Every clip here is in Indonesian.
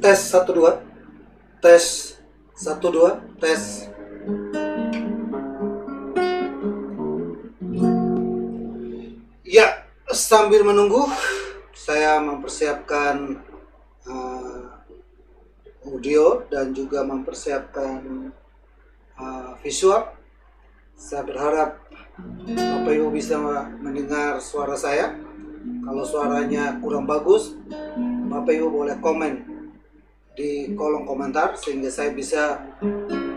Tes 1 2. Tes 1 2. Tes. Ya, sambil menunggu saya mempersiapkan audio dan juga mempersiapkan visual. Saya berharap Bapak Ibu bisa mendengar suara saya. Kalau suaranya kurang bagus, Bapak Ibu boleh komen di kolom komentar sehingga saya bisa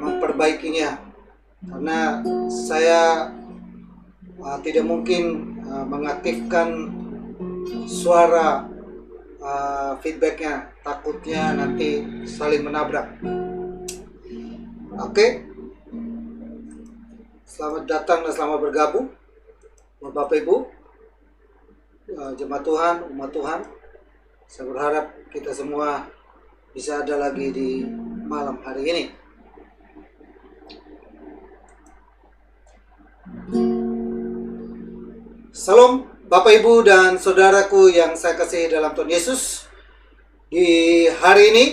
memperbaikinya, karena saya tidak mungkin mengaktifkan suara feedbacknya, takutnya nanti saling menabrak. Oke, selamat datang dan selamat bergabung Bapak Ibu, jemaat Tuhan, umat Tuhan. Saya berharap kita semua bisa ada lagi di malam hari ini. Salam Bapak Ibu dan saudaraku yang saya kasihi dalam Tuhan Yesus. Di hari ini,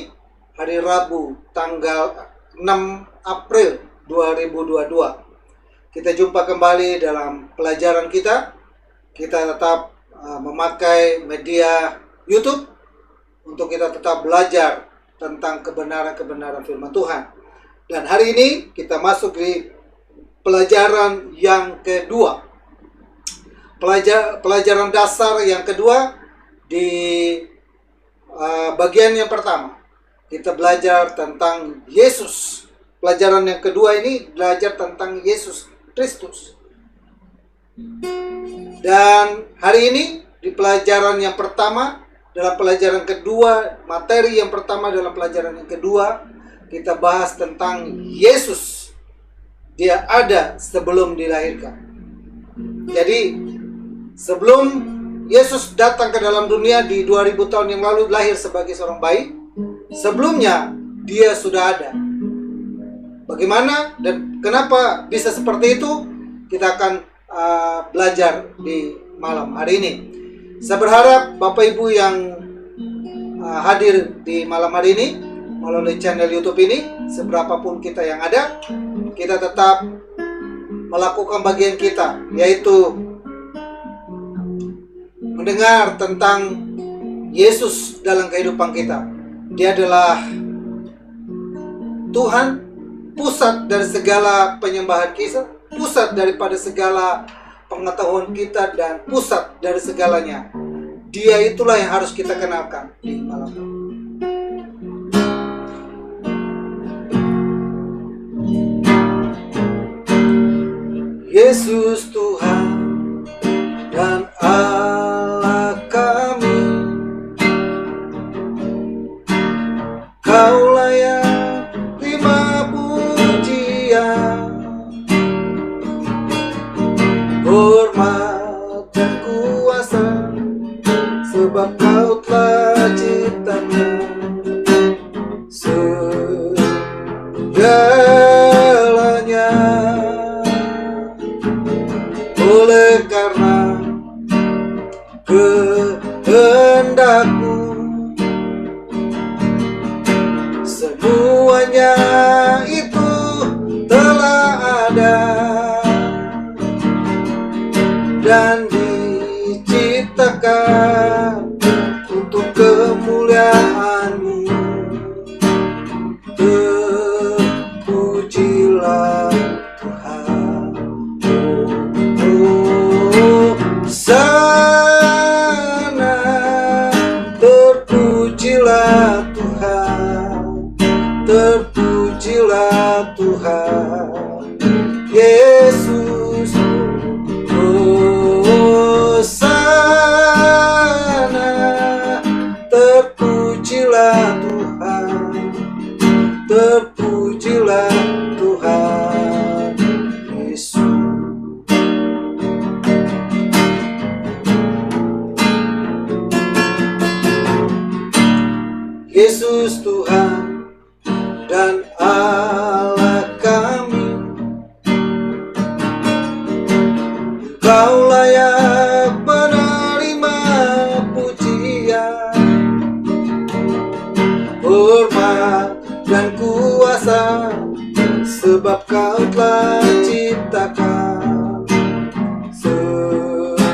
hari Rabu tanggal 6 April 2022, kita jumpa kembali dalam pelajaran kita. Kita tetap memakai media YouTube untuk kita tetap belajar tentang kebenaran-kebenaran firman Tuhan. Dan hari ini kita masuk di pelajaran yang kedua. Pelajaran dasar yang kedua di bagian yang pertama. Kita belajar tentang Yesus. Pelajaran yang kedua ini belajar tentang Yesus Kristus. Dan hari ini di pelajaran yang pertama, dalam pelajaran kedua, materi yang pertama dalam pelajaran yang kedua, kita bahas tentang Yesus. Dia ada sebelum dilahirkan. Jadi sebelum Yesus datang ke dalam dunia di 2000 tahun yang lalu, lahir sebagai seorang bayi, sebelumnya dia sudah ada. Bagaimana dan kenapa bisa seperti itu? Kita akan belajar di malam hari ini. Saya berharap Bapak Ibu yang hadir di malam hari ini melalui channel YouTube ini, seberapapun kita yang ada, kita tetap melakukan bagian kita, yaitu mendengar tentang Yesus dalam kehidupan kita. Dia adalah Tuhan, pusat dari segala penyembahan kita, pusat daripada segala pengetahuan kita, dan pusat dari segalanya. Dia itulah yang harus kita kenalkan di malam ini. Yesus Tuhan dan Allah kami, Kau layak terima pujian, hormat dan kuasa, sebab Kau telah ciptakan segalanya. Oleh karena kehendak-Mu, semuanya itu telah ada dan diciptakan untuk kemuliaan-Mu. Terpujilah Tuhan. Sana terpujilah Tuhan, terpujilah Tuhan Yesus. Oh, sana terpujilah Tuhan, terpujilah Tuhan Yesus. Yesus Tuhan dan Allah kami, Kau layak menerima pujian, hormat dan kuasa, sebab Kau telah ciptakan segalanya.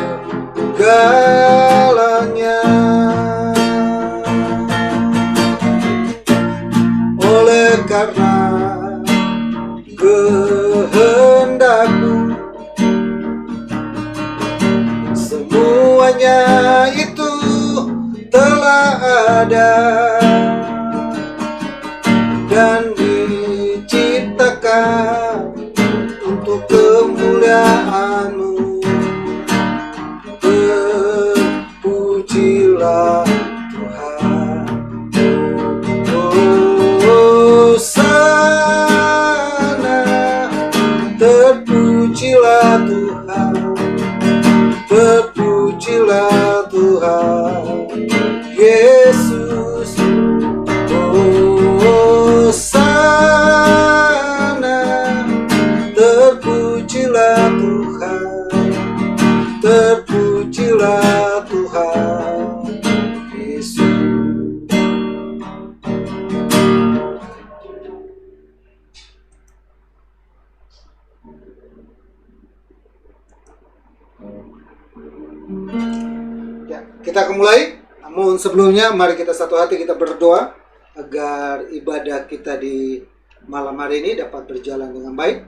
Oleh karena kehendak-Mu, semuanya itu telah ada dan diciptakan untuk kemuliaan-Mu. Terpujilah Tuhan. Oh, sana terpujilah Tuhan, terpujilah Tuhan Yesus. Oh, sana terpujilah Tuhan, terpujilah Tuhan Yesus. Ya, kita akan mulai. Namun sebelumnya mari kita satu hati, kita berdoa agar ibadah kita di malam hari ini dapat berjalan dengan baik.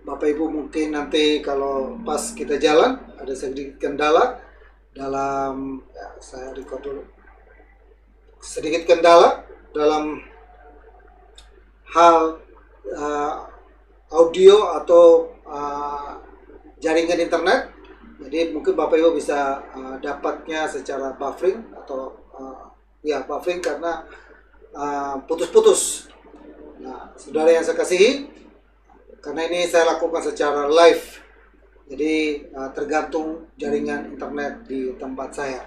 Bapak Ibu mungkin nanti kalau pas kita jalan ada sedikit kendala dalam saya record dulu. Sedikit kendala dalam hal audio atau jaringan internet. Jadi mungkin Bapak Ibu bisa dapatnya secara buffering atau buffering karena putus-putus. Nah, saudara yang saya kasihi, karena ini saya lakukan secara live, jadi tergantung jaringan internet di tempat saya.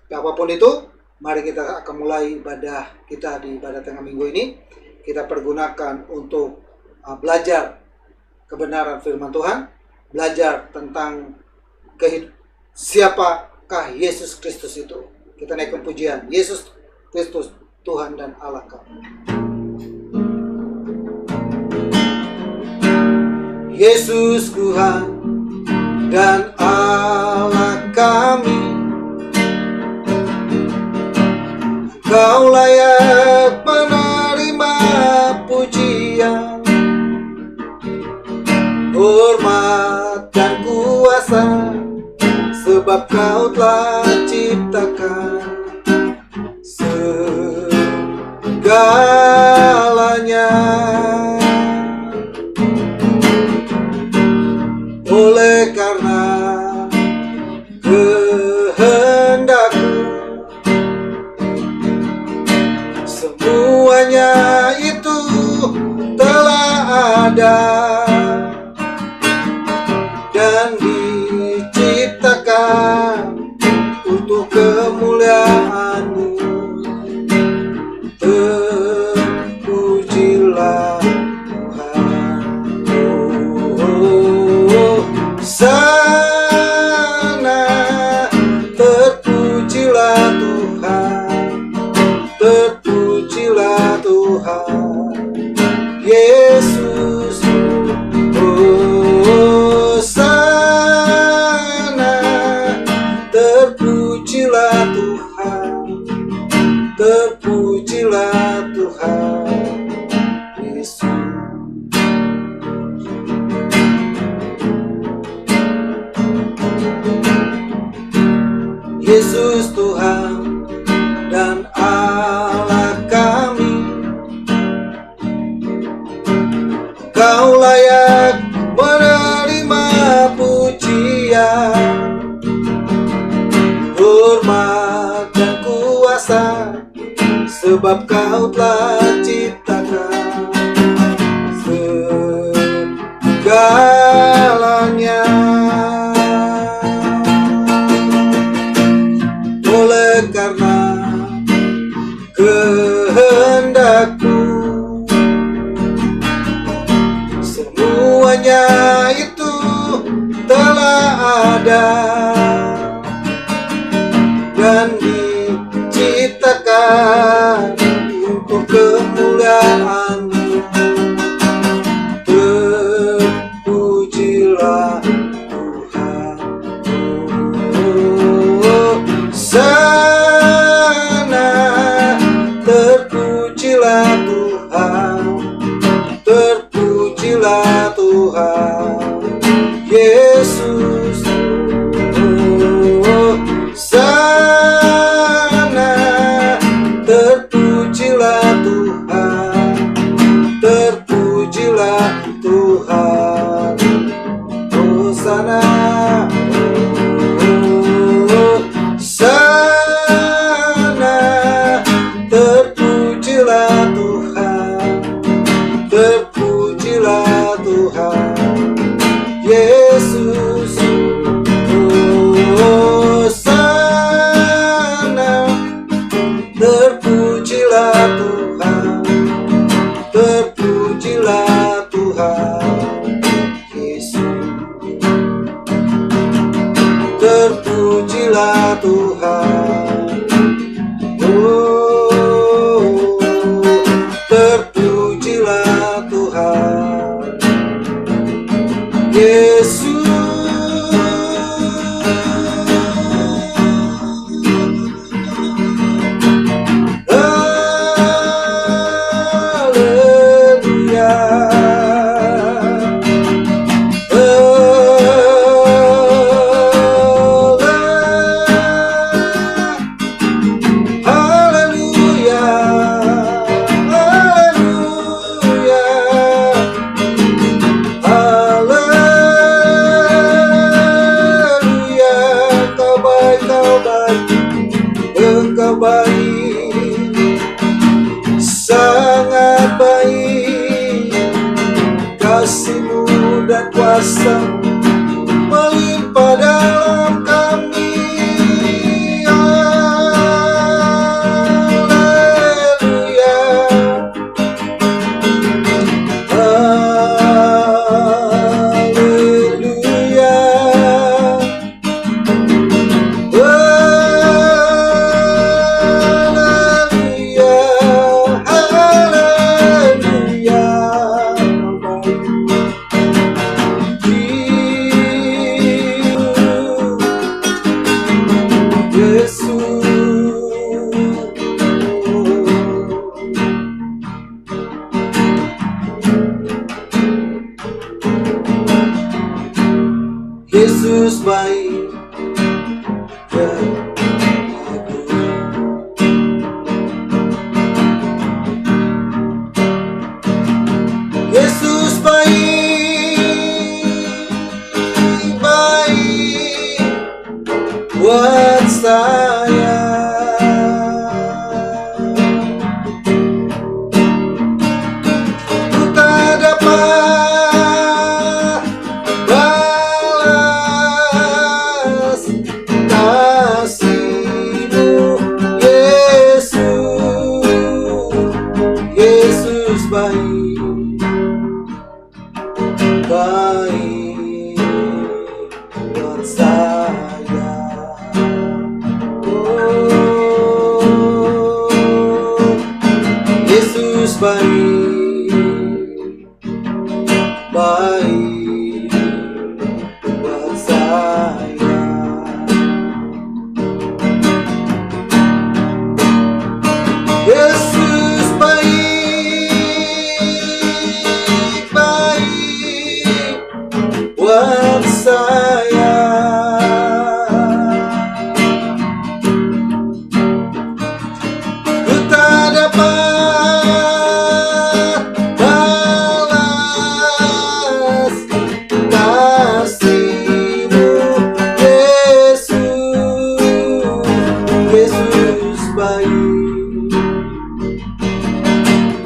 Tapi apapun itu, mari kita akan mulai ibadah kita di ibadah tengah minggu ini. Kita pergunakan untuk belajar kebenaran firman Tuhan, belajar tentang siapakah Yesus Kristus itu. Kita naikkan pujian, Yesus Kristus Tuhan dan Allah kami. Yesus Tuhan dan Allah kami, Engkau layak menerima pujian, hormat dan kuasa, sebab Kau telah ciptakan segalanya. Oleh karena kehendak-Mu, semuanya itu telah ada dan diciptakan untuk kemuliaan-Mu. Terpujilah sana, terpujilah Tuhan, terpujilah Tuhan Yesus. Oh sana, terpujilah Tuhan, terpujilah Tuhan Yesus. Yesus Tuhan dan Allah kami, Engkau layak menerima pujian, hormat dan kuasa, sebab Kau telah ciptakan segalanya. Oleh karena kehendak-Mu, semuanya itu telah ada dan diciptakan untuk kemuliaan-Mu. Terpujilah Tuhan. Sana, terpujilah Tuhan, terpujilah Tuhan Yesus. Sana, terpujilah Tuhan, terpujilah Tuhan. Oh sana, sana, terpujilah Tuhan, terpujilah Tuhan Yesus. Oh sana, terpujilah Tuhan, terpujilah Tuhan Yesus. Terpujilah Tuhan. Oh, terpujilah Tuhan Yesus. Haleluya. kuasa melimpah dalam kami. Haleluya, haleluya, Yesus baik dan agung. Yesus baik, baik buat saya. Ku tak dapat balas kasih-Mu, Yesus. Yesus baik, baik buat saya. Oh, Yesus baik, baik buat saya. Yesus baik, baik buat saya. Ku tak dapat balas kasih-Mu, Yesus. Yesus baik,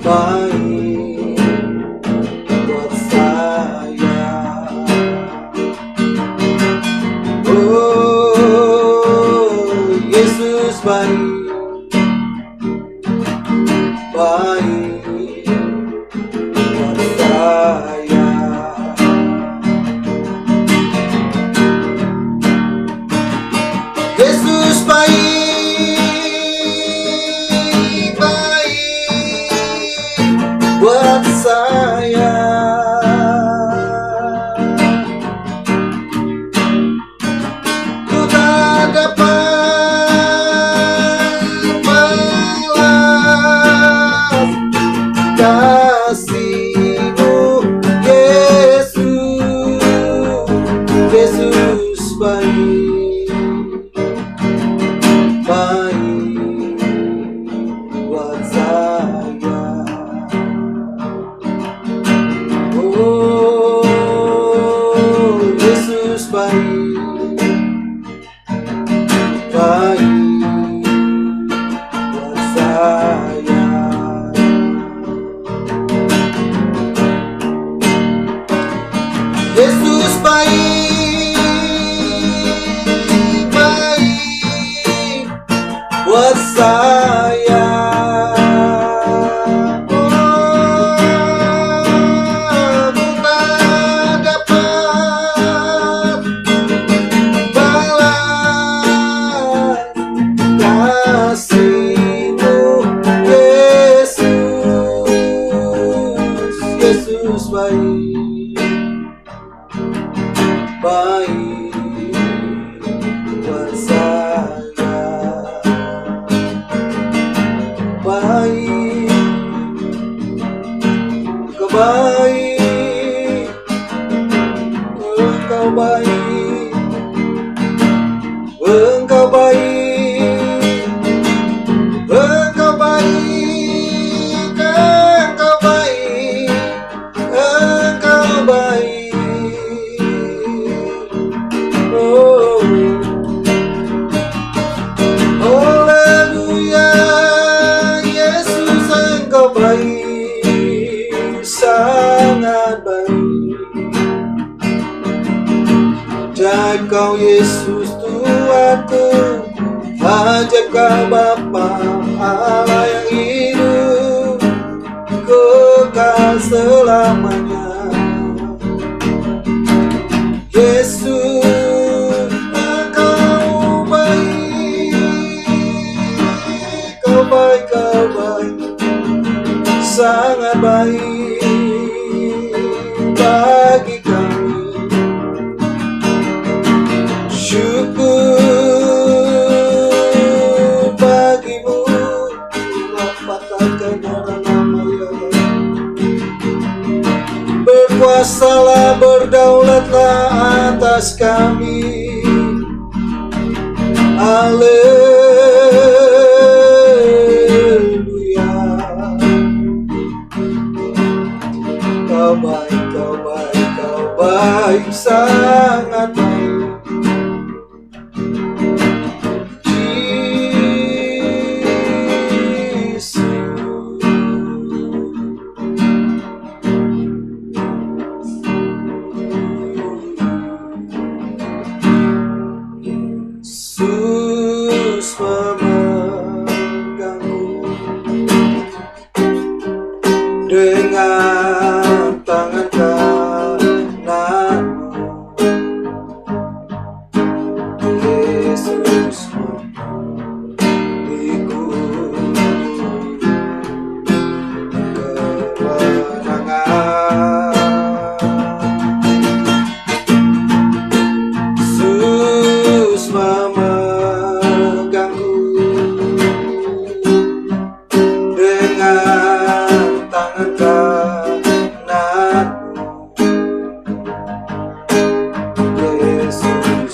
baik buat saya. Oh, Yesus baik, baik buat saya. Yesus baik, baik buat saya. Ku tak dapat balas kasih-Mu, Yesus. Yesus baik, baik buat saya. Oh, Yesus baik, baik buat saya. Yesus baik, baik buat saya. Oh, ku tak dapat balas kasih-Mu, Yesus. Yesus baik, baik buat saya. Baik, Engkau baik, Engkau baik, Engkau baik, Engkau baik, Engkau baik, Engkau baik. Oh, haleluya, Yesus Engkau baik, sangat baik. Ajaib kau Yesus Tuhanku, ajaib kau Bapa Allah yang hidup kekal selamanya. Yesus, Engkau baik, Kau baik, Kau baik, sangat baik bagi kami. Syukur bagimu, apatahkan nama ya. Berkuasalah, berdaulatlah atas kami. Haleluya. Kau baik, Kau baik, Kau baik, sangat baik. Yesus memegangku dengan tangan kananmu. Yesus memberiku kemenangan. Yesus memegangku dengan tangan kananmu. Yesus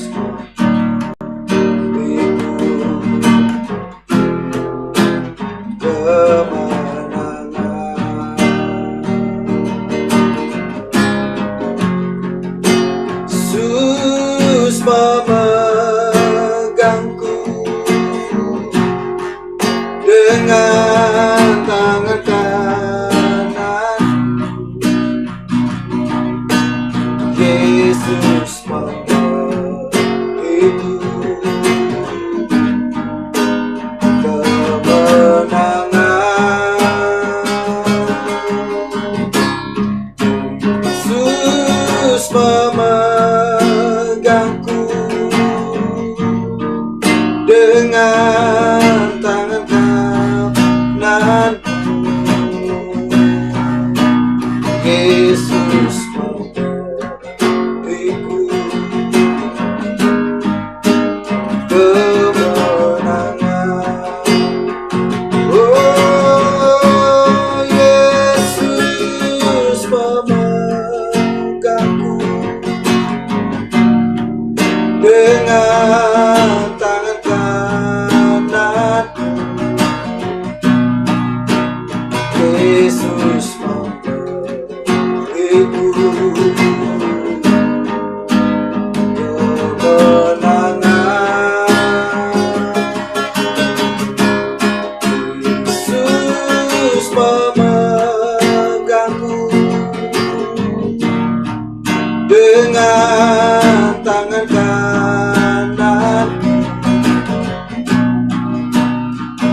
memberiku kemenangan. Yesus memegangku dengan tangan kanan. Yesus memberiku kemenangan. Yesus memegangku dengan tangan kanan. Yesus memberiku kemenangan. Oh, Yesus memegangku dengan tangan kanan. Yesus memberiku kemenangan. Yesus memegangku dengan tangan kanan.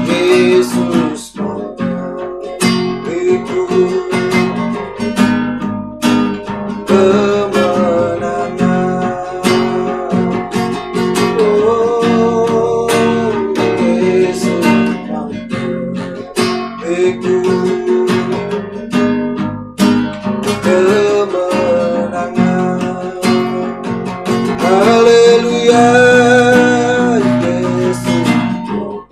Yesus memberiku kemenangan. Oh, Yesus memberiku kemenangan. Haleluya. Yesus memberiku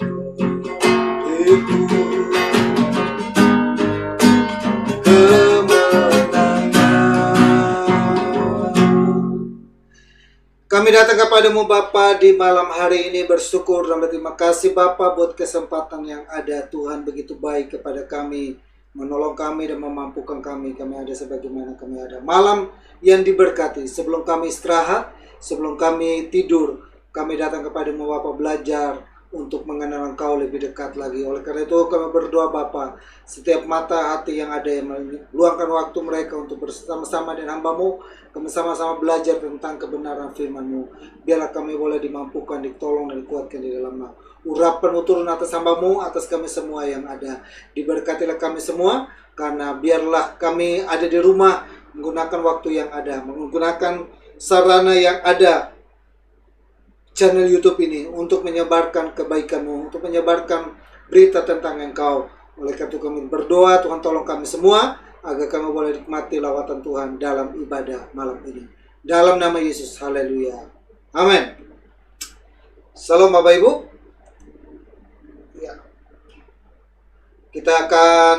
Kami datang kepadamu Bapa di malam hari ini bersyukur dan berterima kasih Bapa buat kesempatan yang ada. Tuhan begitu baik kepada kami, menolong kami dan memampukan kami. Kami ada sebagaimana kami ada. Malam yang diberkati, sebelum kami istirahat, sebelum kami tidur, kami datang kepadamu Bapa belajar untuk mengenal Engkau lebih dekat lagi. Oleh karena itu kami berdoa Bapa, setiap mata hati yang ada yang meluangkan waktu mereka untuk bersama-sama dengan hamba-Mu, kami sama-sama belajar tentang kebenaran firman-Mu. Biarlah kami boleh dimampukan, ditolong dan dikuatkan di dalam urapan-Mu turun atas hamba-Mu, atas kami semua yang ada. Diberkatilah kami semua, karena biarlah kami ada di rumah menggunakan waktu yang ada, menggunakan sarana yang ada, channel YouTube ini untuk menyebarkan kebaikan-Mu, untuk menyebarkan berita tentang Engkau. Oleh karena itu kami berdoa, Tuhan tolong kami semua agar kami boleh nikmati lawatan Tuhan dalam ibadah malam ini. Dalam nama Yesus, haleluya. Amin. Salam Bapak Ibu. Ya. Kita akan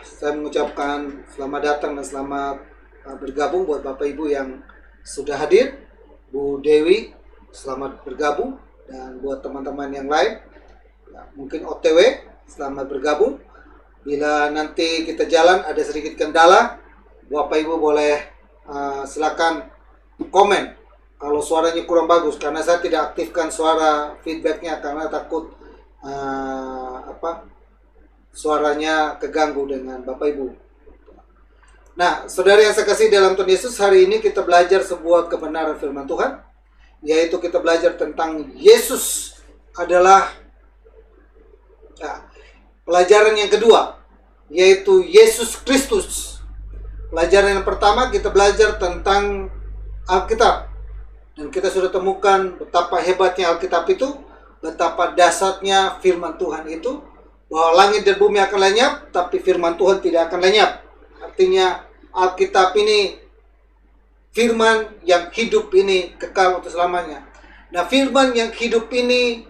saya mengucapkan selamat datang dan selamat bergabung buat Bapak Ibu yang sudah hadir. Bu Dewi, selamat bergabung. Dan buat teman-teman yang lain, ya, mungkin OTW, selamat bergabung. Bila nanti kita jalan ada sedikit kendala, Bapak Ibu boleh silakan komen kalau suaranya kurang bagus, karena saya tidak aktifkan suara feedbacknya karena takut suaranya keganggu dengan Bapak Ibu. Nah, saudara yang saya kasih dalam Tuhan Yesus, hari ini kita belajar sebuah kebenaran firman Tuhan, yaitu kita belajar tentang Yesus adalah pelajaran yang kedua, yaitu Yesus Kristus. Pelajaran yang pertama kita belajar tentang Alkitab, dan kita sudah temukan betapa hebatnya Alkitab itu, betapa dasarnya firman Tuhan itu, bahwa langit dan bumi akan lenyap, tapi firman Tuhan tidak akan lenyap. Artinya Alkitab ini firman yang hidup ini kekal untuk selamanya. Nah, firman yang hidup ini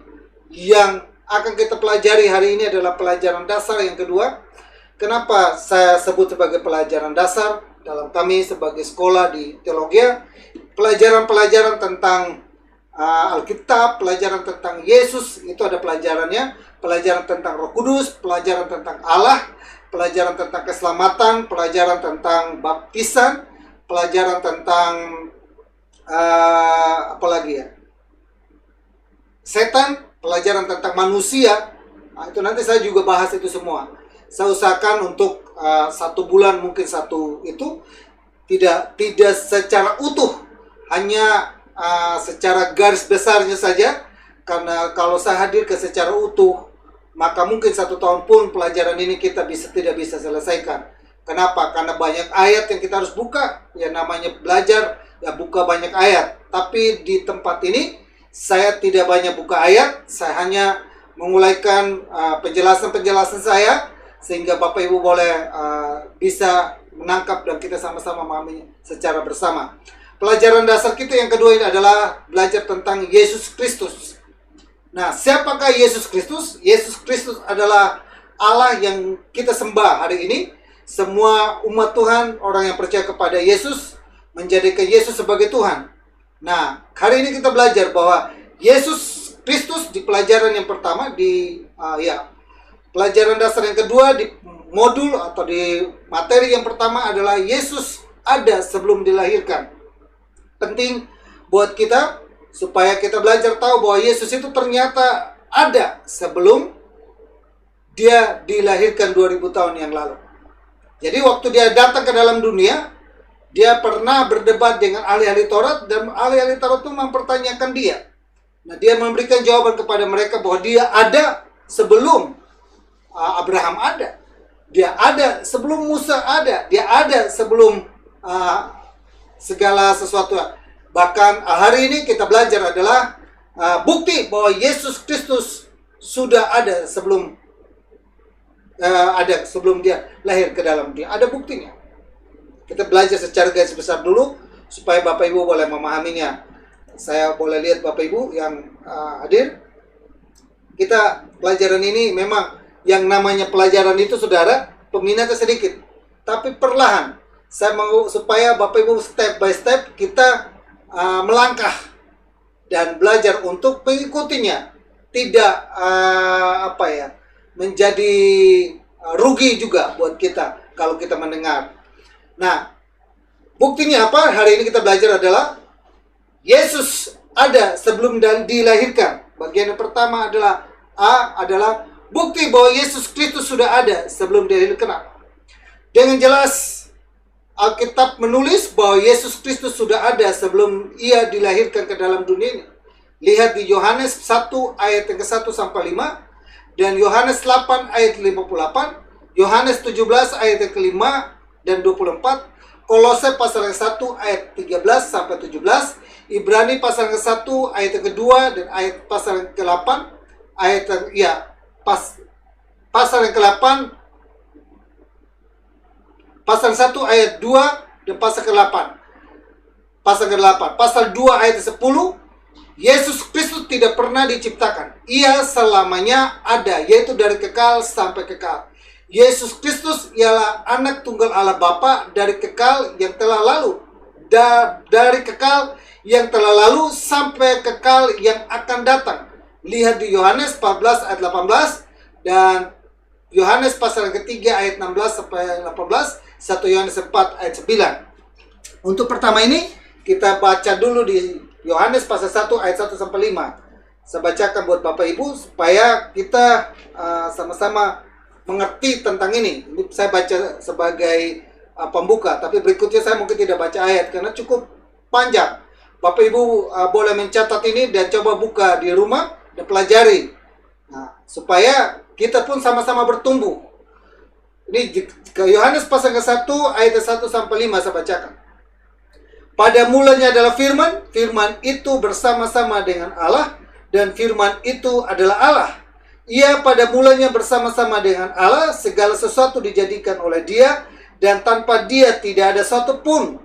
yang akan kita pelajari hari ini adalah pelajaran dasar yang kedua. Kenapa saya sebut sebagai pelajaran dasar? Dalam kami sebagai sekolah di teologi, pelajaran-pelajaran tentang Alkitab, pelajaran tentang Yesus, itu ada pelajarannya. Pelajaran tentang Roh Kudus, pelajaran tentang Allah, pelajaran tentang keselamatan, pelajaran tentang baptisan, pelajaran tentang setan, pelajaran tentang manusia. Nah, itu nanti saya juga bahas itu semua. Saya usahakan untuk 1 bulan mungkin satu itu tidak secara utuh, hanya secara garis besarnya saja. Karena kalau saya hadir ke secara utuh, maka mungkin 1 tahun pun pelajaran ini kita tidak bisa selesaikan. Kenapa? Karena banyak ayat yang kita harus buka. Ya namanya belajar, ya buka banyak ayat. Tapi di tempat ini, saya tidak banyak buka ayat. Saya hanya mengulaikan penjelasan-penjelasan saya, sehingga Bapak Ibu boleh bisa menangkap dan kita sama-sama memahami secara bersama. Pelajaran dasar kita yang kedua ini adalah belajar tentang Yesus Kristus. Nah, siapakah Yesus Kristus? Yesus Kristus adalah Allah yang kita sembah hari ini. Semua umat Tuhan, orang yang percaya kepada Yesus, menjadikan Yesus sebagai Tuhan. Nah, hari ini kita belajar bahwa Yesus Kristus di pelajaran yang pertama, pelajaran dasar yang kedua, di modul atau di materi yang pertama adalah Yesus ada sebelum dilahirkan. Penting buat kita supaya kita belajar tahu bahwa Yesus itu ternyata ada sebelum dia dilahirkan 2000 tahun yang lalu. Jadi waktu dia datang ke dalam dunia, dia pernah berdebat dengan ahli-ahli Taurat, dan ahli-ahli Taurat itu mempertanyakan dia. Nah, dia memberikan jawaban kepada mereka bahwa dia ada sebelum Abraham ada. Dia ada sebelum Musa ada. Dia ada sebelum segala sesuatu. Bahkan hari ini kita belajar adalah bukti bahwa Yesus Kristus sudah ada sebelum dia lahir ke dalam dunia. Ada buktinya. Kita belajar secara garis besar dulu supaya Bapak Ibu boleh memahaminya. Saya boleh lihat Bapak Ibu yang hadir. Kita pelajaran ini memang yang namanya pelajaran itu, saudara, peminatnya sedikit, tapi perlahan. Saya mau supaya Bapak Ibu step by step kita melangkah dan belajar untuk mengikutinya, tidak menjadi rugi juga buat kita kalau kita mendengar. Nah, buktinya apa? Hari ini kita belajar adalah Yesus ada sebelum dilahirkan. Bagian yang pertama adalah adalah bukti bahwa Yesus Kristus sudah ada sebelum dilahirkan. Dengan jelas Alkitab menulis bahwa Yesus Kristus sudah ada sebelum ia dilahirkan ke dalam dunia ini. Lihat di Yohanes 1 ayat yang ke-1 sampai 5 dan Yohanes 8 ayat 58, Yohanes 17 ayat yang ke-5 dan 24, Kolose pasal yang 1 ayat 13 sampai 17, Ibrani pasal yang ke-1 ayat yang kedua dan ayat pasal yang ke-8, pasal yang ke-8 pasal 1 ayat 2 dan pasal ke-8. Pasal ke-8. Pasal 2 ayat 10, Yesus Kristus tidak pernah diciptakan. Ia selamanya ada, yaitu dari kekal sampai kekal. Yesus Kristus ialah anak tunggal Allah Bapa dari kekal yang telah lalu. Dari kekal yang telah lalu sampai kekal yang akan datang. Lihat di Yohanes 14 ayat 18 dan Yohanes pasal ketiga ayat 16 sampai 18, 1 Yohanes 4 ayat 9. Untuk pertama ini kita baca dulu di Yohanes pasal 1 ayat 1 sampai 5. Saya bacakan buat Bapak Ibu supaya kita sama-sama mengerti tentang ini. Ini saya baca sebagai pembuka, tapi berikutnya saya mungkin tidak baca ayat karena cukup panjang. Bapak Ibu boleh mencatat ini dan coba buka di rumah dan pelajari. Nah, supaya kita pun sama-sama bertumbuh. Ini ke Yohanes pasal ke-1 ayat 1 sampai 5 saya bacakan. Pada mulanya adalah firman, firman itu bersama-sama dengan Allah dan firman itu adalah Allah. Ia pada mulanya bersama-sama dengan Allah, segala sesuatu dijadikan oleh Dia dan tanpa Dia tidak ada satu pun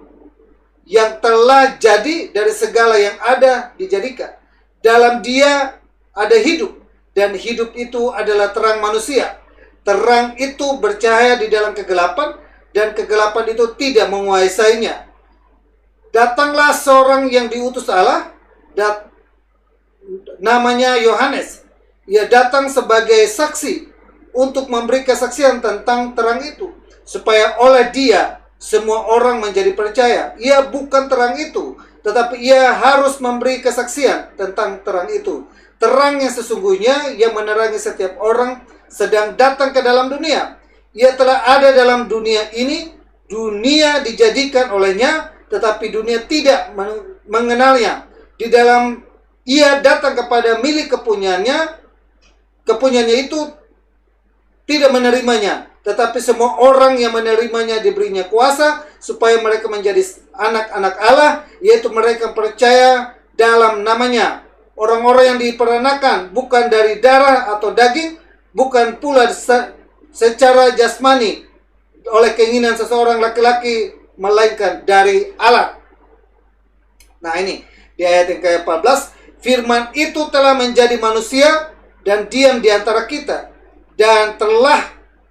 yang telah jadi, dari segala yang ada dijadikan. Dalam Dia ada hidup dan hidup itu adalah terang manusia. Terang itu bercahaya di dalam kegelapan dan kegelapan itu tidak menguasainya. Datanglah seorang yang diutus Allah, namanya Yohanes. Ia datang sebagai saksi untuk memberi kesaksian tentang terang itu, supaya oleh dia semua orang menjadi percaya. Ia bukan terang itu, tetapi ia harus memberi kesaksian tentang terang itu. Terang yang sesungguhnya yang menerangi setiap orang sedang datang ke dalam dunia. Ia telah ada dalam dunia ini, dunia dijadikan olehnya, tetapi dunia tidak mengenalnya. Di dalam ia datang kepada milik kepunyaannya itu tidak menerimanya. Tetapi semua orang yang menerimanya diberinya kuasa supaya mereka menjadi anak-anak Allah, yaitu mereka percaya dalam namanya. Orang-orang yang diperanakan bukan dari darah atau daging, bukan pula secara jasmani oleh keinginan seseorang laki-laki, melainkan dari Allah. Nah ini di ayat yang ke-14, firman itu telah menjadi manusia dan diam di antara kita dan telah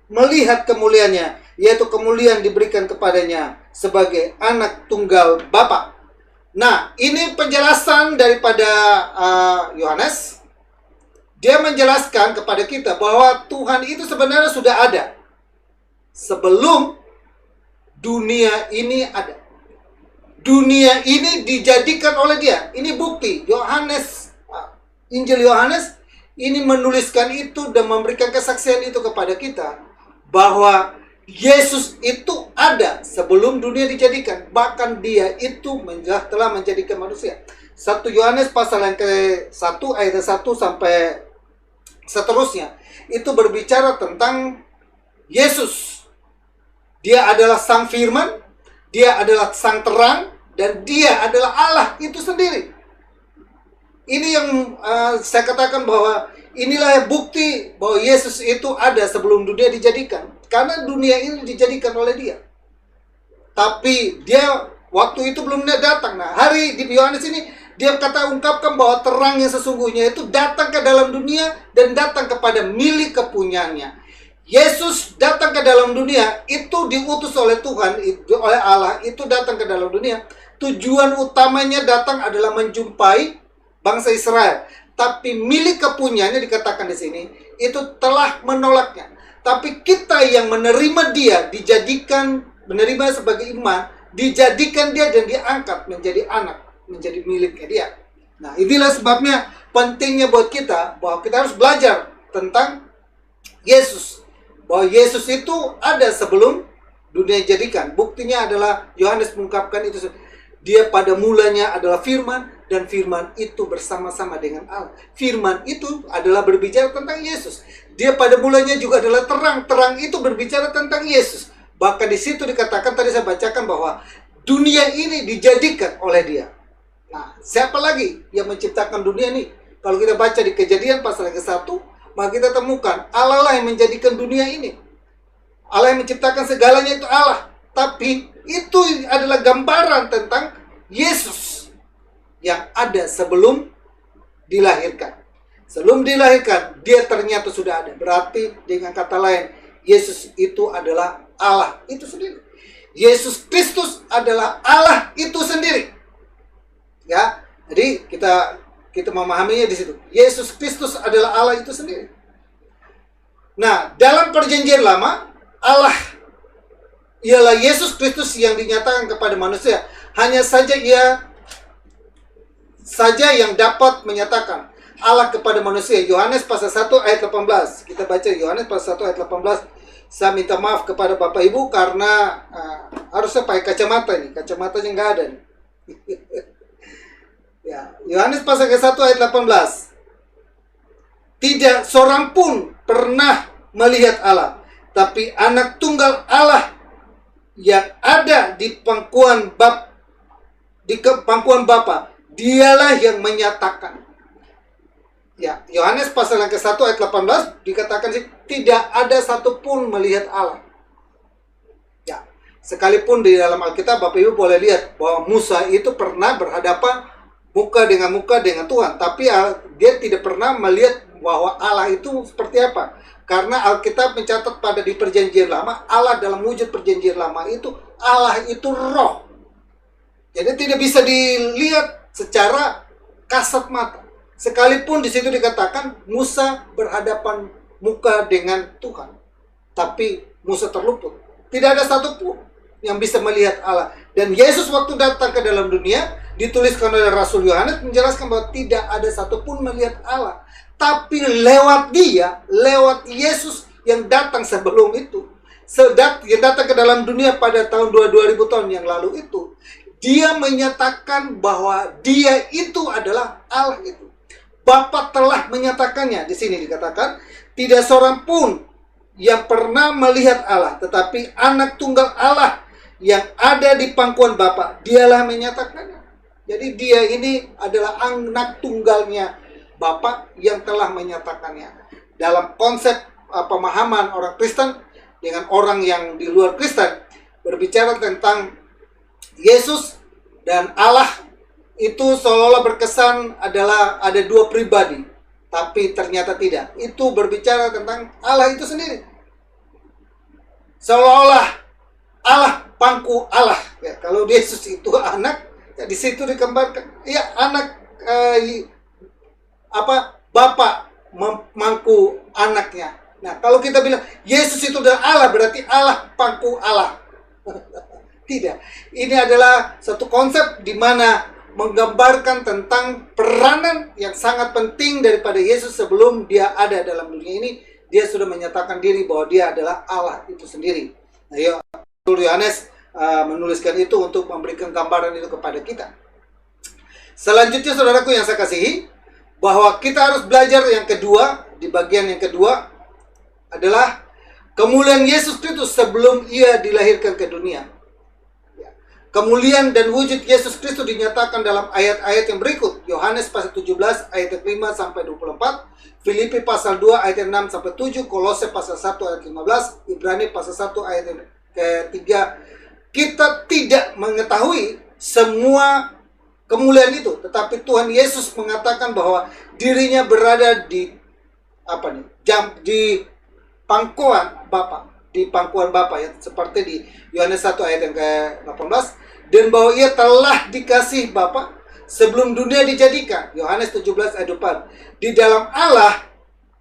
melihat kemuliaannya, yaitu kemuliaan diberikan kepadanya sebagai anak tunggal Bapa. Nah, ini penjelasan daripada Yohanes. Dia menjelaskan kepada kita bahwa Tuhan itu sebenarnya sudah ada sebelum dunia ini ada. Dunia ini dijadikan oleh Dia. Ini bukti. Injil Yohanes ini menuliskan itu dan memberikan kesaksian itu kepada kita bahwa Yesus itu ada sebelum dunia dijadikan. Bahkan Dia itu telah menjadikan manusia. 1 Yohanes pasal yang ke-1 ayat 1 sampai seterusnya itu berbicara tentang Yesus. Dia adalah sang firman, Dia adalah sang terang, dan Dia adalah Allah itu sendiri. Ini yang saya katakan bahwa inilah bukti bahwa Yesus itu ada sebelum dunia dijadikan. Karena dunia ini dijadikan oleh Dia. Tapi Dia waktu itu belum datang. Nah, hari di Yohanes ini Dia ungkapkan bahwa terang yang sesungguhnya itu datang ke dalam dunia dan datang kepada milik kepunyaannya. Yesus datang ke dalam dunia, itu diutus oleh Tuhan, oleh Allah, itu datang ke dalam dunia. Tujuan utamanya datang adalah menjumpai bangsa Israel. Tapi milik kepunyaannya dikatakan di sini, itu telah menolaknya. Tapi kita yang menerima Dia, menerima sebagai iman, dijadikan Dia dan diangkat menjadi anak, menjadi miliknya Dia. Nah, inilah sebabnya pentingnya buat kita bahwa kita harus belajar tentang Yesus. Bahwa Yesus itu ada sebelum dunia dijadikan. Buktinya adalah Yohanes mengungkapkan itu. Dia pada mulanya adalah firman, dan firman itu bersama-sama dengan Allah. Firman itu adalah berbicara tentang Yesus. Dia pada mulanya juga adalah terang. Terang itu berbicara tentang Yesus. Bahkan di situ dikatakan, tadi saya bacakan bahwa dunia ini dijadikan oleh dia. Nah, siapa lagi yang menciptakan dunia ini? Kalau kita baca di Kejadian pasal yang ke-1, maka kita temukan Allah lah yang menjadikan dunia ini. Allah yang menciptakan segalanya itu Allah. Tapi itu adalah gambaran tentang Yesus yang ada sebelum dilahirkan. Sebelum dilahirkan, dia ternyata sudah ada. Berarti dengan kata lain, Yesus itu adalah Allah itu sendiri. Yesus Kristus adalah Allah itu sendiri. Ya, jadi kita memahaminya di situ. Yesus Kristus adalah Allah itu sendiri. Nah, dalam perjanjian lama, Allah ialah Yesus Kristus yang dinyatakan kepada manusia. Hanya saja ia saja yang dapat menyatakan Allah kepada manusia. Yohanes pasal 1 ayat 18. Kita baca Yohanes pasal 1 ayat 18. Saya minta maaf kepada Bapak Ibu karena harusnya pakai kacamata nih. Kacamatanya nggak ada nih. Ya, Yohanes pasal ke-1 ayat 18. Tidak seorang pun pernah melihat Allah, tapi anak tunggal Allah yang ada di pangkuan Bapa, dialah yang menyatakan. Ya, Yohanes pasal yang ke-1 ayat 18 dikatakan sih, tidak ada satupun melihat Allah. Ya, sekalipun di dalam Alkitab Bapak Ibu boleh lihat bahwa Musa itu pernah berhadapan muka dengan Tuhan, tapi dia tidak pernah melihat bahwa Allah itu seperti apa. Karena Alkitab mencatat pada di perjanjian lama, Allah dalam wujud perjanjian lama itu, Allah itu roh. Jadi tidak bisa dilihat secara kasat mata. Sekalipun di situ dikatakan Musa berhadapan muka dengan Tuhan, tapi Musa terluput. Tidak ada satupun yang bisa melihat Allah. Dan Yesus waktu datang ke dalam dunia, dituliskan oleh Rasul Yohanes menjelaskan bahwa tidak ada satupun melihat Allah. Tapi lewat dia, lewat Yesus yang datang sebelum itu, yang datang ke dalam dunia pada tahun 2000 tahun yang lalu itu, dia menyatakan bahwa dia itu adalah Allah itu. Bapa telah menyatakannya. Di sini dikatakan, tidak seorang pun yang pernah melihat Allah, tetapi anak tunggal Allah yang ada di pangkuan Bapa, dialah menyatakannya. Jadi dia ini adalah anak tunggalnya Bapa yang telah menyatakannya. Dalam konsep pemahaman orang Kristen dengan orang yang di luar Kristen, berbicara tentang Yesus dan Allah itu seolah-olah berkesan adalah ada dua pribadi, tapi ternyata tidak. Itu berbicara tentang Allah itu sendiri. Seolah-olah Allah pangku Allah. Ya, kalau Yesus itu anak, ya di situ digambarkan, ya anak Bapa memangku anaknya. Nah, kalau kita bilang Yesus itu adalah Allah, berarti Allah pangku Allah. Tidak. Ini adalah satu konsep di mana menggambarkan tentang peranan yang sangat penting daripada Yesus sebelum dia ada dalam dunia ini. Dia sudah menyatakan diri bahwa dia adalah Allah itu sendiri. Nah, Yohanes menuliskan itu untuk memberikan gambaran itu kepada kita. Selanjutnya, saudaraku yang saya kasihi, bahwa kita harus belajar yang kedua, di bagian yang kedua adalah kemuliaan Yesus Kristus sebelum ia dilahirkan ke dunia. Kemuliaan dan wujud Yesus Kristus dinyatakan dalam ayat-ayat yang berikut. Yohanes pasal 17 ayat 5 sampai 24, Filipi pasal 2 ayat 6 sampai 7, Kolose pasal 1 ayat 15, Ibrani pasal 1 ayat ketiga. Kita tidak mengetahui semua kemuliaan itu, tetapi Tuhan Yesus mengatakan bahwa dirinya berada di di pangkuan Bapa, ya, seperti di Yohanes 1 ayat yang ke-18, dan bahwa ia telah dikasih Bapa sebelum dunia dijadikan. Yohanes 17 ayat 4. Di dalam Allah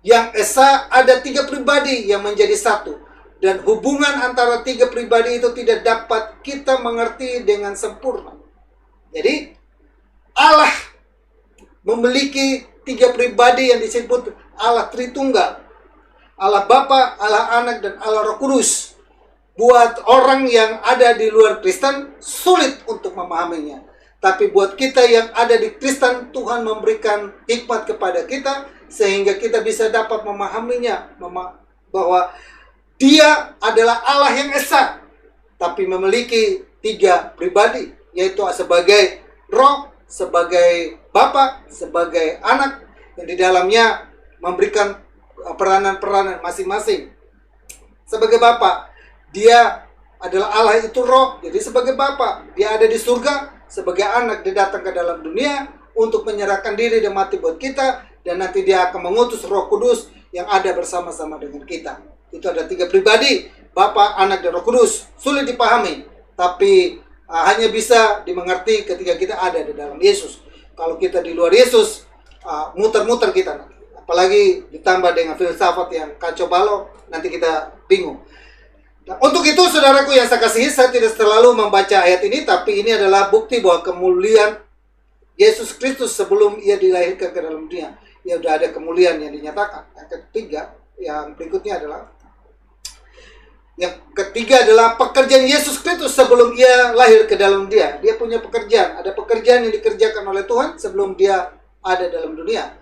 yang esa ada tiga pribadi yang menjadi satu, dan hubungan antara tiga pribadi itu tidak dapat kita mengerti dengan sempurna. Jadi Allah memiliki tiga pribadi yang disebut Allah Tritunggal. Allah Bapa, Allah Anak, dan Allah Roh Kudus. Buat orang yang ada di luar Kristen, sulit untuk memahaminya. Tapi buat kita yang ada di Kristen, Tuhan memberikan hikmat kepada kita, sehingga kita bisa dapat memahaminya, bahwa Dia adalah Allah yang esa, tapi memiliki tiga pribadi, yaitu sebagai Roh, sebagai Bapa, sebagai Anak, yang di dalamnya memberikan peranan-peranan masing-masing. Sebagai Bapa, Dia adalah Allah itu Roh, jadi sebagai Bapa, Dia ada di surga. Sebagai Anak, Dia datang ke dalam dunia untuk menyerahkan diri dan mati buat kita, dan nanti Dia akan mengutus Roh Kudus yang ada bersama-sama dengan kita. Itu ada tiga pribadi, Bapa, Anak, dan Roh Kudus. Sulit dipahami, tapi hanya bisa dimengerti ketika kita ada di dalam Yesus. Kalau kita di luar Yesus, muter-muter kita nanti. Apalagi ditambah dengan filsafat yang kacau balau, nanti kita bingung. Nah, untuk itu, saudaraku yang saya kasihi, saya tidak selalu membaca ayat ini, tapi ini adalah bukti bahwa kemuliaan Yesus Kristus sebelum Ia dilahirkan ke dalam dunia. Ya sudah ada kemuliaan yang dinyatakan. Yang ketiga, yang berikutnya adalah pekerjaan Yesus Kristus sebelum Ia lahir ke dalam dunia. Dia punya pekerjaan. Ada pekerjaan yang dikerjakan oleh Tuhan sebelum Dia ada dalam dunia.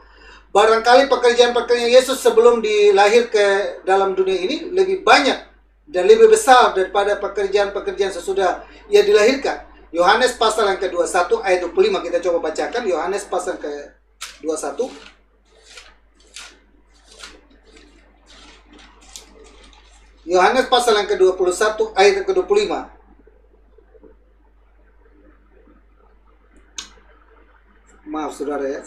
Barangkali pekerjaan-pekerjaan Yesus sebelum dilahir ke dalam dunia ini lebih banyak dan lebih besar daripada pekerjaan-pekerjaan sesudah Ia dilahirkan. Yohanes pasal yang ke-21 ayat 25, kita coba bacakan. Yohanes pasal ke-21. Yohanes pasal yang ke-21 ayat yang ke-25. Maaf saudara ya,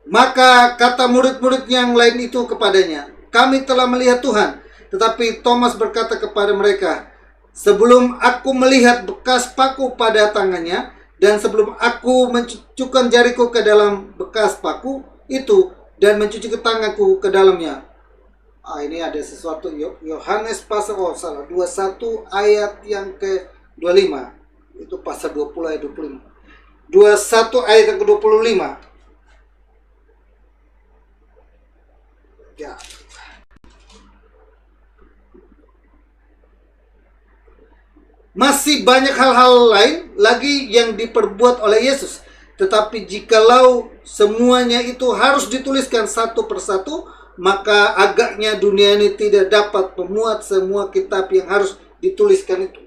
Maka kata murid-murid yang lain itu kepadanya, kami telah melihat Tuhan. Tetapi Thomas berkata kepada mereka, sebelum aku melihat bekas paku pada tangannya, dan sebelum aku mencucukkan jariku ke dalam bekas paku itu, dan mencuci tanganku ke dalamnya. Ini ada sesuatu. Yohanes pasal 21 ayat yang ke-25. Itu pasal 20 ayat 25. 21 ayat yang ke-25. Ya. Masih banyak hal-hal lain lagi yang diperbuat oleh Yesus. Tetapi jikalau semuanya itu harus dituliskan satu persatu, maka agaknya dunia ini tidak dapat memuat semua kitab yang harus dituliskan itu.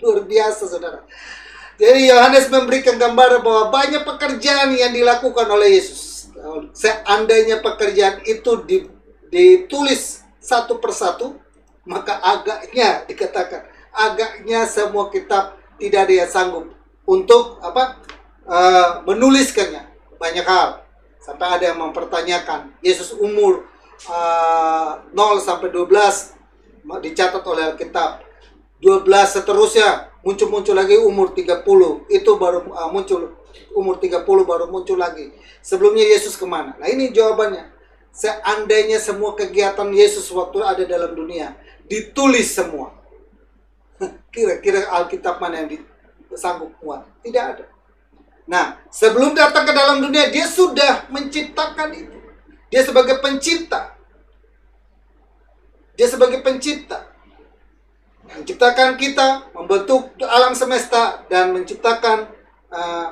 Luar biasa, saudara. Jadi Yohanes memberikan gambaran bahwa banyak pekerjaan yang dilakukan oleh Yesus. Seandainya pekerjaan itu ditulis satu persatu, maka agaknya dikatakan, agaknya semua kitab tidak ada yang sanggup untuk menuliskannya. Banyak hal. Sampai ada yang mempertanyakan, Yesus umur 0 sampai 12 dicatat oleh Alkitab. 12 seterusnya muncul lagi umur 30. Itu baru muncul umur 30 baru muncul lagi. Sebelumnya Yesus kemana? Nah, ini jawabannya. Seandainya semua kegiatan Yesus waktu ada dalam dunia ditulis semua, kira-kira Alkitab mana yang sanggup muat? Tidak ada. Nah, sebelum datang ke dalam dunia, Dia sudah menciptakan itu. Dia sebagai pencipta. Dia sebagai pencipta. Menciptakan kita, membentuk alam semesta, dan menciptakan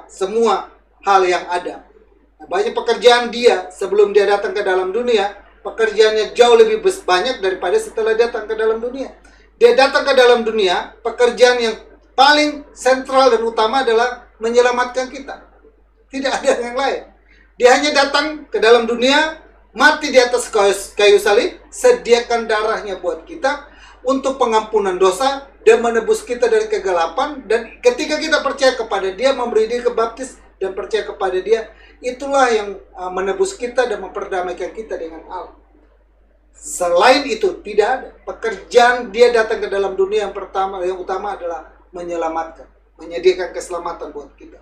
semua hal yang ada. Nah, banyak pekerjaan Dia sebelum Dia datang ke dalam dunia. Pekerjaannya jauh lebih banyak daripada setelah datang ke dalam dunia. Dia datang ke dalam dunia, pekerjaan yang paling sentral dan utama adalah menyelamatkan kita. Tidak ada yang lain. Dia hanya datang ke dalam dunia, mati di atas kayu salib, sediakan darahnya buat kita untuk pengampunan dosa dan menebus kita dari kegelapan. Dan ketika kita percaya kepada Dia, memberi diri kebaptis dan percaya kepada Dia, itulah yang menebus kita dan memperdamaikan kita dengan Allah. Selain itu tidak ada. Pekerjaan Dia datang ke dalam dunia yang utama adalah menyelamatkan, menyediakan keselamatan buat kita.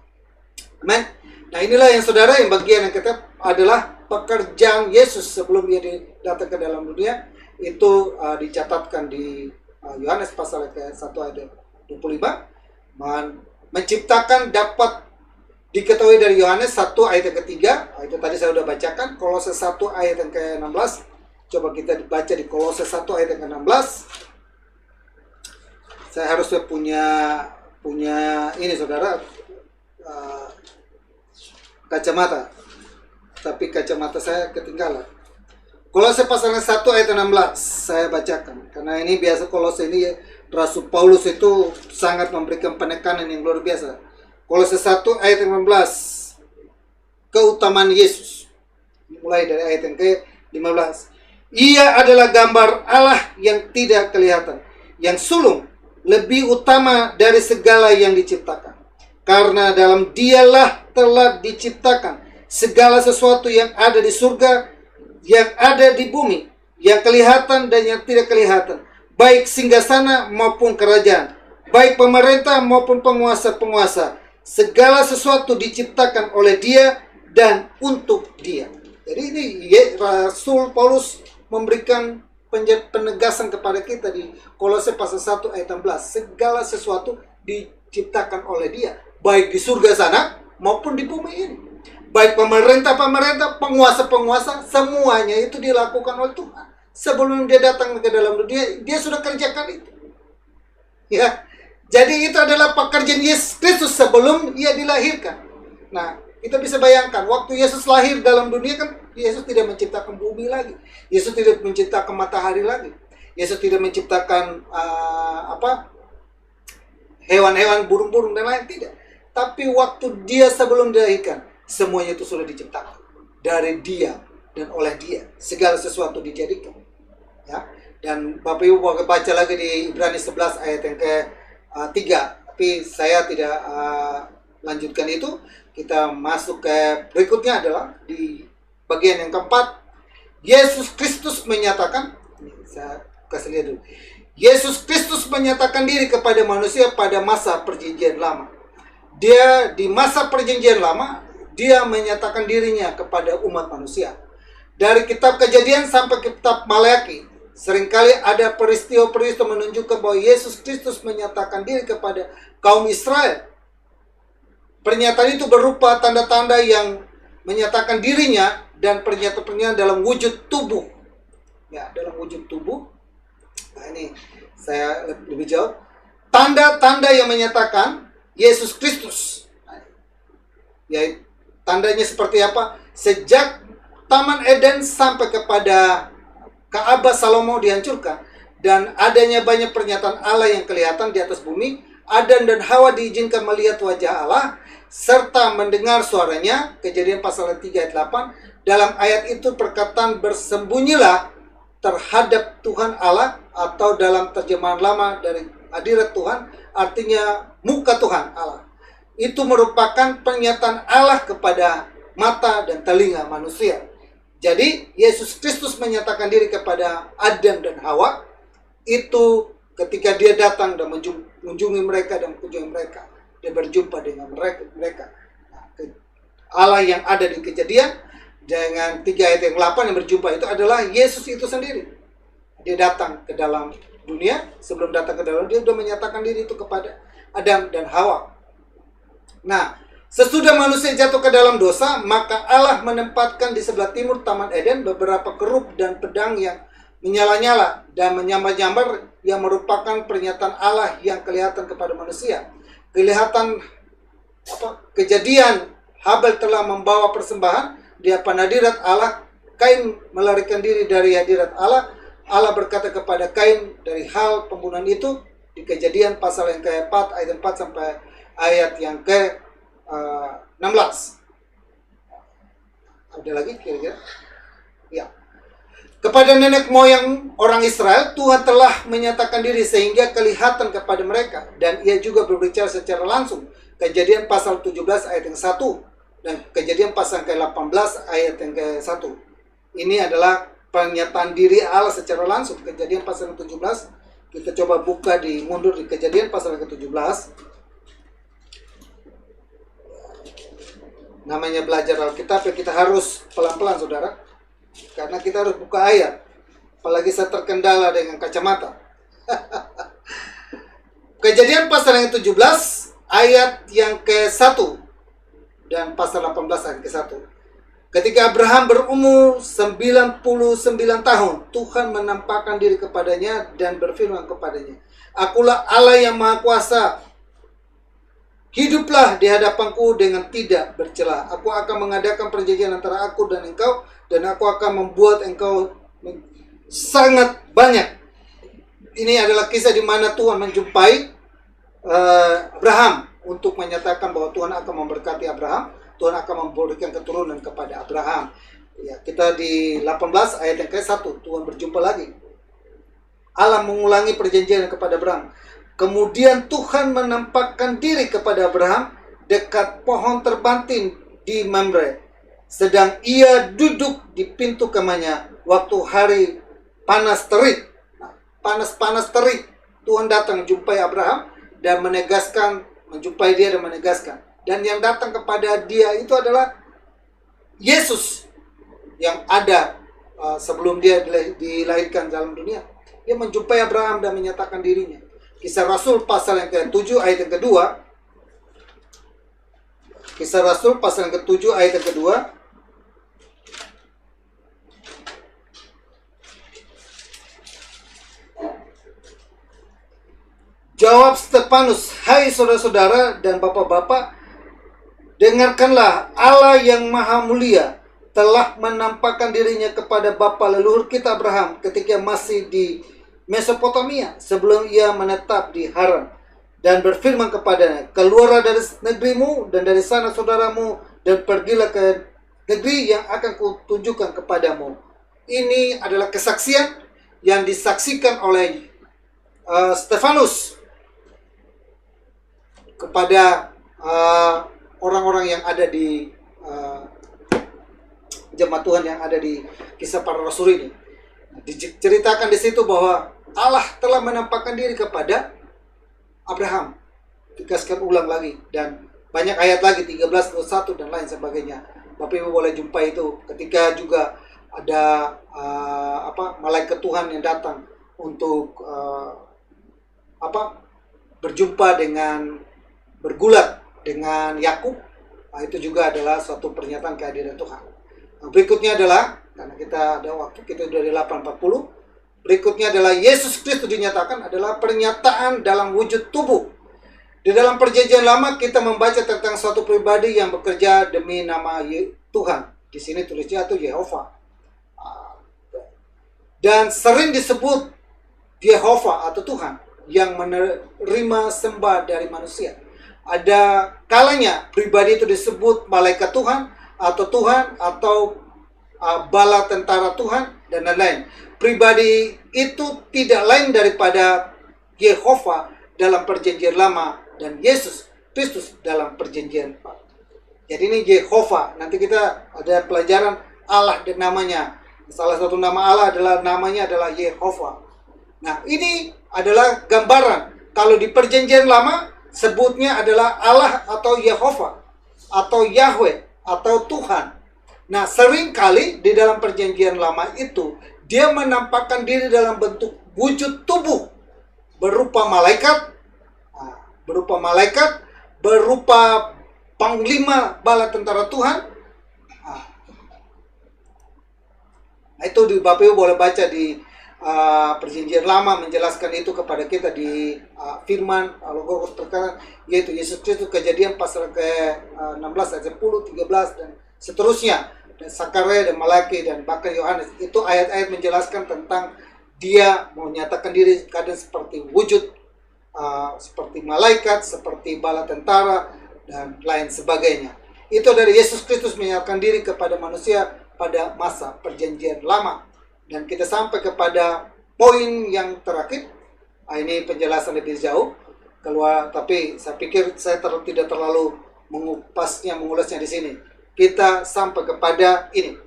Amen. Nah, inilah yang saudara, yang bagian yang ketiga adalah pekerjaan Yesus sebelum Dia datang ke dalam dunia. Itu dicatatkan di Yohanes pasal ke-1 ayat 25. Menciptakan dapat diketahui dari Yohanes 1 ayat yang ketiga. Itu tadi saya sudah bacakan. Kolose 1 ayat yang ke-16. Coba kita baca di Kolose 1 ayat yang ke-16. Saya harusnya punya ini saudara, kacamata, tapi kacamata saya ketinggalan. Kolose pasal 1 ayat 16 saya bacakan, karena ini biasa Kolose ini Rasul Paulus itu sangat memberikan penekanan yang luar biasa. Kolose 1 ayat 16, keutamaan Yesus, mulai dari ayat yang ke-15. Ia adalah gambar Allah yang tidak kelihatan, yang sulung, lebih utama dari segala yang diciptakan. Karena dalam Dialah telah diciptakan segala sesuatu yang ada di surga, yang ada di bumi, yang kelihatan dan yang tidak kelihatan, baik singgasana maupun kerajaan, baik pemerintah maupun penguasa-penguasa. Segala sesuatu diciptakan oleh Dia dan untuk Dia. Jadi ini Rasul Paulus memberikan penegasan kepada kita di Kolose pasal 1 ayat 16. Segala sesuatu diciptakan oleh Dia, baik di surga sana maupun di bumi ini. Baik pemerintah-pemerintah, penguasa-penguasa, semuanya itu dilakukan oleh Tuhan. Sebelum Dia datang ke dalam dunia, Dia sudah kerjakan itu. Ya. Jadi itu adalah pekerjaan Yesus Kristus sebelum Ia dilahirkan. Nah, kita bisa bayangkan waktu Yesus lahir dalam dunia kan Yesus tidak menciptakan bumi lagi. Yesus tidak menciptakan matahari lagi. Yesus tidak menciptakan hewan-hewan, burung-burung dan lain, tidak. Tapi waktu Dia sebelum dilahirkan, semuanya itu sudah diciptakan dari Dia dan oleh Dia. Segala sesuatu dijadikan. Ya. Dan Bapak Ibu boleh baca lagi di Ibrani 11 ayat yang ke-3. Tapi saya tidak lanjutkan itu. Kita masuk ke berikutnya adalah di bagian yang keempat. Yesus Kristus menyatakan, saya kasih lihat dulu. Yesus Kristus menyatakan diri kepada manusia pada masa perjanjian lama. Dia di masa perjanjian lama, Dia menyatakan dirinya kepada umat manusia. Dari kitab Kejadian sampai kitab Maleakhi, seringkali ada peristiwa-peristiwa menunjukkan bahwa Yesus Kristus menyatakan diri kepada kaum Israel. Pernyataan itu berupa tanda-tanda yang menyatakan dirinya dan pernyataan dalam wujud tubuh. Ya, dalam wujud tubuh. Nah, ini saya lebih jauh. Tanda-tanda yang menyatakan Yesus Kristus. Ya, tandanya seperti apa? Sejak Taman Eden sampai kepada Ka'bah Salomo dihancurkan dan adanya banyak pernyataan Allah yang kelihatan di atas bumi, Adam dan Hawa diizinkan melihat wajah Allah serta mendengar suaranya. Kejadian pasal 3 ayat 8. Dalam ayat itu perkataan bersembunyilah terhadap Tuhan Allah, atau dalam terjemahan lama dari hadirat Tuhan artinya muka Tuhan Allah. Itu merupakan pernyataan Allah kepada mata dan telinga manusia. Jadi Yesus Kristus menyatakan diri kepada Adam dan Hawa itu ketika Dia datang dan mengunjungi mereka dan mengunjungi mereka. Dia berjumpa dengan mereka. Nah, Allah yang ada di Kejadian dengan 3 ayat yang 8 yang berjumpa itu adalah Yesus itu sendiri. Dia datang ke dalam dunia. Sebelum datang ke dalam, Dia sudah menyatakan diri itu kepada Adam dan Hawa. Nah, sesudah manusia jatuh ke dalam dosa, maka Allah menempatkan di sebelah timur Taman Eden beberapa kerub dan pedang yang menyala-nyala dan menyambar-nyambar, yang merupakan pernyataan Allah yang kelihatan kepada manusia. Kelihatan kejadian Habel telah membawa persembahan di hadapan hadirat Allah. Kain melarikan diri dari hadirat Allah. Allah berkata kepada Kain dari hal pembunuhan itu di Kejadian pasal yang ke-4 ayat 4 sampai ayat yang ke-16. Ada lagi kira-kira? Ya. Kepada nenek moyang orang Israel, Tuhan telah menyatakan diri sehingga kelihatan kepada mereka. Dan Ia juga berbicara secara langsung. Kejadian pasal 17 ayat yang 1. Dan Kejadian pasal ke-18 ayat yang ke-1. Ini adalah pernyataan diri Allah secara langsung. Kejadian pasal ke-17. Kita coba buka mundur di Kejadian pasal ke-17. Namanya belajar Alkitab, ya kita harus pelan-pelan saudara. Karena kita harus buka ayat. Apalagi saya terkendala dengan kacamata. Kejadian pasal yang 17 ayat yang ke-1. dan pasal 18 ayat ke-1. Ketika Abraham berumur 99 tahun, Tuhan menampakkan diri kepadanya dan berfirman kepadanya, "Akulah Allah yang Maha Kuasa. Hiduplah di hadapanku dengan tidak bercela. Aku akan mengadakan perjanjian antara aku dan engkau, dan aku akan membuat engkau sangat banyak." Ini adalah kisah di mana Tuhan menjumpai Abraham untuk menyatakan bahwa Tuhan akan memberkati Abraham. Tuhan akan memberikan keturunan kepada Abraham. Ya, kita di 18 ayat yang ke-1, Tuhan berjumpa lagi. Allah mengulangi perjanjian kepada Abraham. Kemudian Tuhan menampakkan diri kepada Abraham dekat pohon terbanting di Mamre, sedang ia duduk di pintu kemahnya waktu hari panas terik. Panas-panas terik, Tuhan datang menjumpai Abraham dan menjumpai dia dan menegaskan. Dan yang datang kepada dia itu adalah Yesus yang ada sebelum dia dilahirkan dalam dunia. Dia menjumpai Abraham dan menyatakan dirinya. Kisah Rasul pasal yang ke-7 ayat yang kedua. Kisah Rasul pasal yang ke-7 ayat yang kedua. Jawab Stefanus, "Hai saudara-saudara dan bapak-bapak, dengarkanlah, Allah yang maha mulia telah menampakkan dirinya kepada bapa leluhur kita Abraham ketika masih di Mesopotamia, sebelum ia menetap di Haran, dan berfirman kepadanya, keluarlah dari negerimu dan dari sana saudaramu, dan pergilah ke negeri yang akan kutunjukkan kepadamu." Ini adalah kesaksian yang disaksikan oleh Stefanus kepada orang-orang yang ada di jemaat Tuhan yang ada di kisah para rasul ini. Diceritakan di situ bahwa Allah telah menampakkan diri kepada Abraham. Dikasihkan ulang lagi, dan banyak ayat lagi, 13, 21 dan lain sebagainya. Bapak Ibu boleh jumpa itu. Ketika juga ada malaikat Tuhan yang datang untuk berjumpa dengan bergulat dengan Yakub. Itu juga adalah suatu pernyataan kehadiran Tuhan. Berikutnya adalah, karena kita ada waktu, kita dari 8:40. Berikutnya adalah Yesus Kristus dinyatakan adalah pernyataan dalam wujud tubuh. Di dalam perjanjian lama kita membaca tentang suatu pribadi yang bekerja demi nama Tuhan. Di sini tulisnya itu Yehova. Dan sering disebut Yehova atau Tuhan yang menerima sembah dari manusia. Ada kalanya pribadi itu disebut malaikat Tuhan atau bala tentara Tuhan dan lain-lain. Pribadi itu tidak lain daripada Yehova dalam perjanjian lama dan Yesus Kristus dalam perjanjian baru. Jadi ini Yehova. Nanti kita ada pelajaran Allah dan namanya. Salah satu nama Allah namanya adalah Yehova. Nah, ini adalah gambaran. Kalau di perjanjian lama sebutnya adalah Allah atau Yehova atau Yahweh atau Tuhan. Nah, seringkali di dalam perjanjian lama itu dia menampakkan diri dalam bentuk wujud tubuh berupa malaikat, berupa panglima bala tentara Tuhan. Itu di Bapak Ibu boleh baca di perjanjian lama menjelaskan itu kepada kita di firman Logos terkait, yaitu Yesus Kristus, Kejadian pasal ke-16 ayat 10, 13 dan seterusnya, dan Sakaria dan Malaki dan bahkan Yohanes. Itu ayat-ayat menjelaskan tentang dia menyatakan diri kadang seperti wujud seperti malaikat, seperti bala tentara dan lain sebagainya. Itu dari Yesus Kristus menyatakan diri kepada manusia pada masa perjanjian lama. Dan kita sampai kepada poin yang terakhir. Ini penjelasan lebih jauh keluar, tapi saya pikir saya tidak terlalu mengulasnya di sini. Kita sampai kepada ini.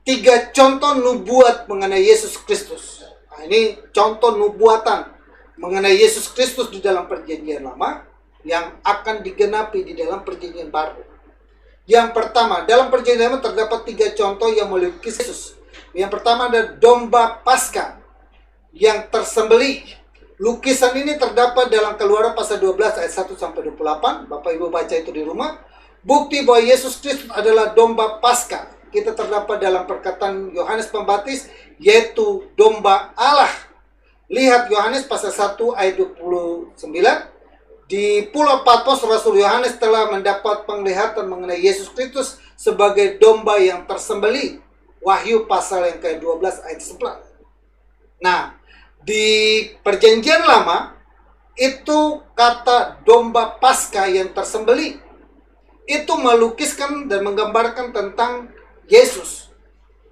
3 contoh nubuat mengenai Yesus Kristus. Ini contoh nubuatan mengenai Yesus Kristus di dalam perjanjian lama yang akan digenapi di dalam perjanjian baru. Yang pertama, dalam perjanjian lama terdapat 3 contoh yang melukis Yesus. Yang pertama ada domba Paskah yang tersembelih. Lukisan ini terdapat dalam Keluaran pasal 12 ayat 1 sampai 28. Bapak Ibu baca itu di rumah. bukti bahwa Yesus Kristus adalah domba Paskah. Kita terdapat dalam perkataan Yohanes Pembaptis, yaitu domba Allah. Lihat Yohanes pasal 1 ayat 29. Di Pulau Patmos, Rasul Yohanes telah mendapat penglihatan mengenai Yesus Kristus sebagai domba yang tersembelih. Wahyu pasal yang ke-12 ayat 11. Nah, di Perjanjian Lama, itu kata domba Paskah yang tersembelih, itu melukiskan dan menggambarkan tentang Yesus.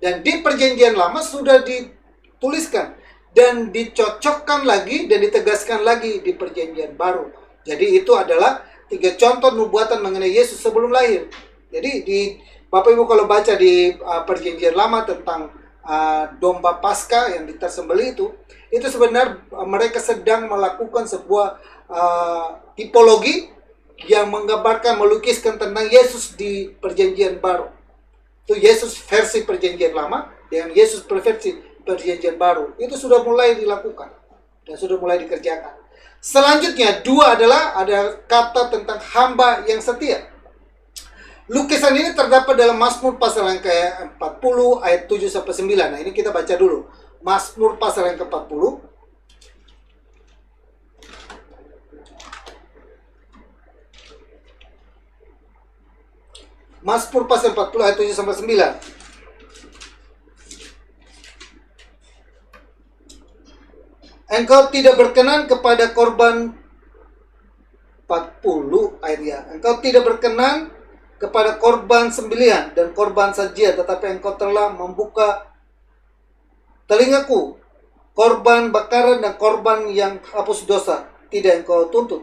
Dan di Perjanjian Lama sudah dituliskan dan dicocokkan lagi dan ditegaskan lagi di Perjanjian Baru. Jadi itu adalah 3 contoh nubuatan mengenai Yesus sebelum lahir. Jadi di Bapak Ibu kalau baca di Perjanjian Lama tentang domba Paskah yang tersembelih itu sebenarnya mereka sedang melakukan sebuah tipologi yang menggambarkan, melukiskan tentang Yesus di Perjanjian Baru. Itu Yesus versi Perjanjian Lama dengan Yesus versi Perjanjian Baru. Itu sudah mulai dilakukan dan sudah mulai dikerjakan. Selanjutnya, 2 adalah ada kata tentang hamba yang setia. Lukisan ini terdapat dalam Mazmur pasal yang ke-40 ayat 7 sampai 9. Nah, ini kita baca dulu. Mazmur pasal yang ke-40. Mazmur pasal 40 ayat 7 sampai 9. Engkau tidak berkenan kepada korban 40 ayat ya. Engkau tidak berkenan kepada korban sembelihan dan korban sajian, tetapi engkau telah membuka telingaku. Korban bakaran dan korban yang hapus dosa tidak engkau tuntut.